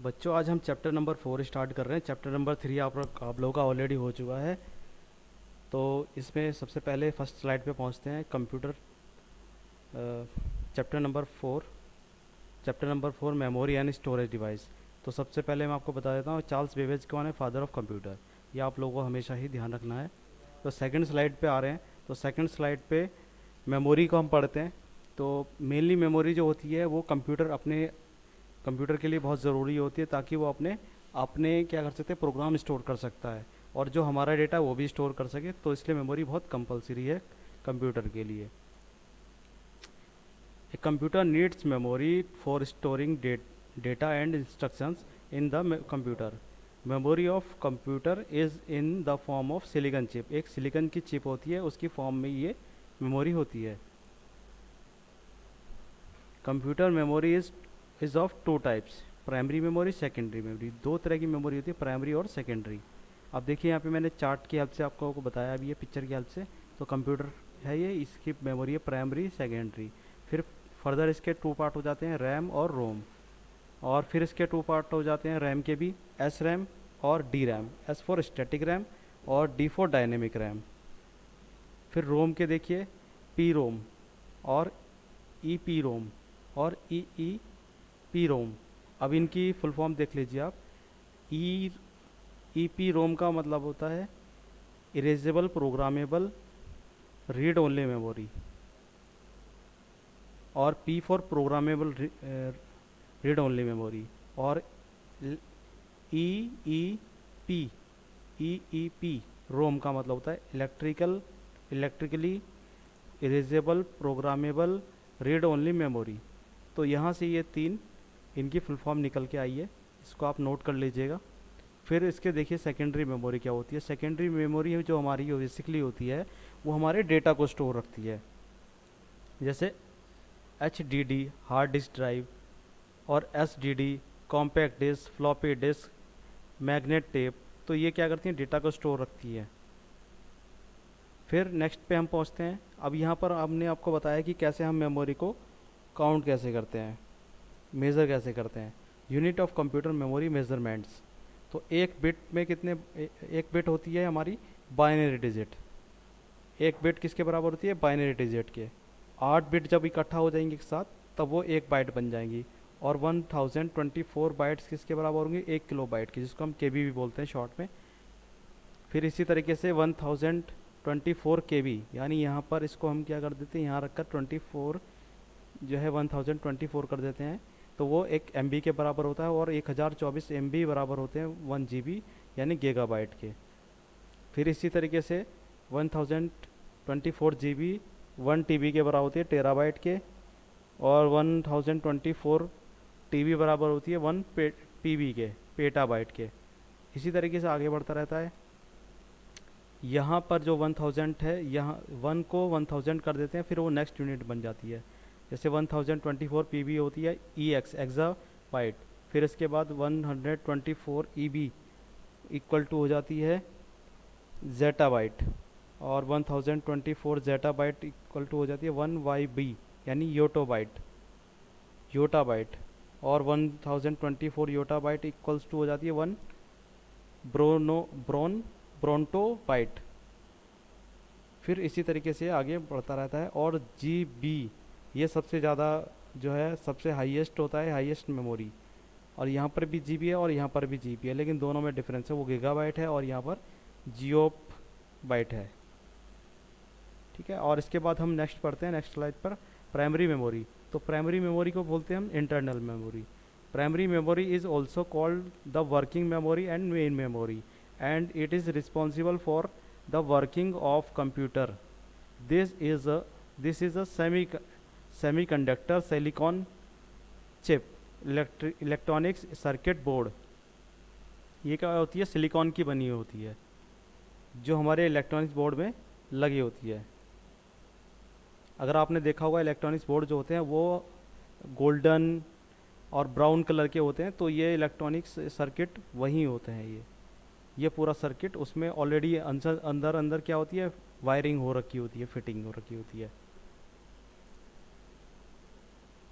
बच्चों, आज हम चैप्टर नंबर 4 स्टार्ट कर रहे हैं। चैप्टर नंबर 3 आप लोगों का ऑलरेडी हो चुका है। तो इसमें सबसे पहले फर्स्ट स्लाइड पे पहुंचते हैं। Computer chapter number 4। Chapter number 4 memory and storage device. तो सबसे पहले मैं आपको बता देता हूँ, चार्ल्स बेबेज कौन है, फादर ऑफ कंप्यूटर। ये आप लोगों को हमेशा ही ध्यान रखना है। तो सेकंड स्लाइड पे आ रहे हैं। तो सेकंड स्लाइड पे मेमोरी को हम पढ़ते हैं। तो मेनली मेमोरी जो होती है वो कंप्यूटर के लिए बहुत ज़रूरी होती है, ताकि वो अपने अपने क्या कर सकते हैं, प्रोग्राम स्टोर कर सकता है और जो हमारा डेटा वो भी स्टोर कर सके। तो इसलिए मेमोरी बहुत कंपलसरी है कंप्यूटर के लिए। A computer needs memory for storing data and instructions in the computer. Memory of computer is in the form of silicon chip. एक सिलिकन की चिप होती है, उसकी फॉर्म में ये मेमोरी होती है। Computer memory is of two types, primary memory, secondary memory. दो तरह की मेमोरी होती है, प्राइमरी और सेकेंडरी। अब देखिए यहाँ पे मैंने चार्ट की हेल्प से आपको बताया, अभी ये पिक्चर की हेल्प से। तो कंप्यूटर है ये, इसकी मेमोरी है प्राइमरी, सेकेंडरी। फिर फर्दर इसके टू पार्ट हो जाते हैं, रैम और रोम। और फिर इसके टू पार्ट हो जाते हैं रैम के भी, एस रैम और D RAM. S for static RAM और डी फॉर डायनेमिक रैम। फिर रोम के देखिए, पी रोम और ई पी रोम और ई पी रोम। अब इनकी फुल फॉर्म देख लीजिए आप। ई ई पी रोम का मतलब होता है erasable programmable read only memory, और P for programmable read only memory. और E E P E P ROM का मतलब होता है electrically erasable programmable read only memory. तो यहाँ से ये तीन इनकी फुल फॉर्म निकल के आई है, इसको आप नोट कर लीजिएगा। फिर इसके देखिए सेकेंडरी मेमोरी क्या होती है। सेकेंडरी मेमोरी जो हमारी बेसिकली होती है, वो हमारे डेटा को स्टोर रखती है, जैसे H D D hard disk drive, और S D D compact disc, floppy disk, magnet tape. तो ये क्या करती हैं, डेटा को स्टोर रखती है। फिर नेक्स्ट पे हम पहुंचते हैं। अब यहाँ पर हमने आपको बताया कि कैसे हम मेमोरी को काउंट कैसे करते हैं, मेज़र कैसे करते हैं। Unit of computer memory measurements. तो एक बिट में एक बिट होती है हमारी बाइनरी डिजिट। एक बिट किसके बराबर होती है, बाइनरी डिजिट के। 8 बिट जब इकट्ठा हो जाएंगे एक साथ, तब वो एक बाइट बन जाएंगी। और 1024 बाइट्स किसके बराबर होंगे, 1 किलो बाइट के, जिसको हम केबी भी बोलते हैं शॉर्ट में। फिर इसी तरीके से 1024 KB, यानी यहाँ पर इसको हम क्या कर देते हैं, यहाँ रखकर 24 जो है 1024 कर देते हैं। तो वो 1 MB के बराबर होता है, और 1024 MB बराबर होते हैं 1 GB यानी गीगाबाइट के। फिर इसी तरीके से 1024 GB 1 TB के बराबर होती है टेराबाइट के, और 1024 TB बराबर होती है 1 PB के, पेटाबाइट के। इसी तरीके से आगे बढ़ता रहता है। यहाँ पर जो 1000 है, यहाँ 1 को 1000 कर देते हैं, फिर वो नेक्स्ट यूनिट बन जाती है। जैसे 1024 PB होती है एक्सा बाइट। फिर इसके बाद 124 EB इक्वल टू हो जाती है जेटा बाइट, और 1024 जेटा बाइट इक्वल टू हो जाती है 1 YB यानी योटा बाइट। और 1024 योटा बाइट इक्वल्स टू हो जाती है 1 ब्रोंटो बाइट। फिर इसी तरीके से आगे बढ़ता रहता है। और GB ये सबसे ज़्यादा जो है, सबसे हाईएस्ट होता है, हाईएस्ट मेमोरी। और यहाँ पर भी GB है और यहाँ पर भी GB है, लेकिन दोनों में डिफरेंस है, वो गीगाबाइट है और यहाँ पर जियोप बाइट है। ठीक है। और इसके बाद हम नेक्स्ट पढ़ते हैं, नेक्स्ट स्लाइड पर, प्राइमरी मेमोरी। तो प्राइमरी मेमोरी को बोलते हैं हम internal memory. Primary memory is also called the working memory and main memory, and it is responsible for the working of computer. This is a semiconductor silicon chip electronics circuit board. ये क्या होती है, silicon की बनी होती है, जो हमारे इलेक्ट्रॉनिक्स बोर्ड में लगी होती है। अगर आपने देखा होगा, इलेक्ट्रॉनिक्स बोर्ड जो होते हैं वो गोल्डन और ब्राउन कलर के होते हैं, तो ये इलेक्ट्रॉनिक्स सर्किट वही होते हैं। ये पूरा सर्किट, उसमें ऑलरेडी अंदर अंदर क्या होती है, वायरिंग हो रखी होती है, फिटिंग हो रखी होती है।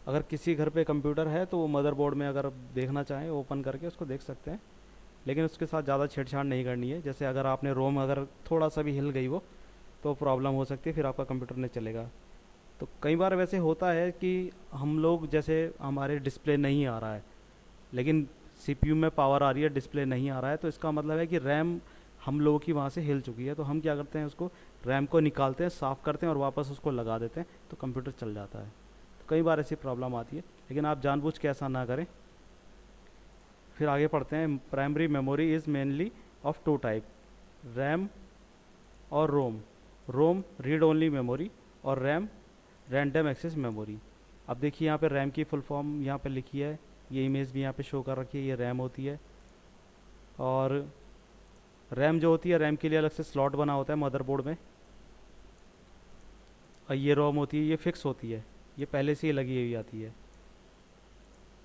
अगर किसी घर पे कंप्यूटर है तो वो मदरबोर्ड में अगर देखना चाहें ओपन करके उसको देख सकते हैं, लेकिन उसके साथ ज़्यादा छेड़छाड़ नहीं करनी है। जैसे अगर आपने रोम अगर थोड़ा सा भी हिल गई वो, तो प्रॉब्लम हो सकती है, फिर आपका कंप्यूटर नहीं चलेगा। तो कई बार वैसे होता है कि हम लोग जैसे हमारे डिस्प्ले नहीं आ रहा है, लेकिन सीपीयू में पावर आ रही है, डिस्प्ले नहीं आ रहा है, तो इसका मतलब है कि रैम हम लोगों की वहाँ से हिल चुकी है। तो हम क्या करते हैं, उसको रैम को निकालते हैं, साफ़ करते हैं और वापस उसको लगा देते हैं, तो कंप्यूटर चल जाता है। तो कई बार ऐसी प्रॉब्लम आती है, लेकिन आप जानबूझ के ऐसा ना करें। फिर आगे पढ़ते हैं। Primary memory is mainly of two type, RAM और ROM. ROM read only memory और रैम रैंडम एक्सेस मेमोरी। अब देखिए यहाँ पे रैम की फुल फॉर्म यहाँ पे लिखी है, ये इमेज भी यहाँ पे शो कर रखी है, ये रैम होती है। और रैम जो होती है, रैम के लिए अलग से स्लॉट बना होता है मदरबोर्ड में। और ये रोम होती है, ये फिक्स होती है, ये पहले से ही लगी हुई आती है।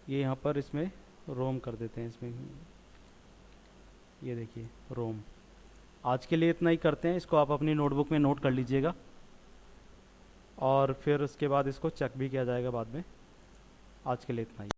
ये यहाँ पर इसमें रोम कर देते हैं इसमें, ये देखिए रोम। आज के लिए इतना ही करते हैं, इसको आप अपनी नोटबुक में नोट कर लीजिएगा और फिर उसके बाद इसको चेक भी किया जाएगा बाद में। आज के लिए इतना ही।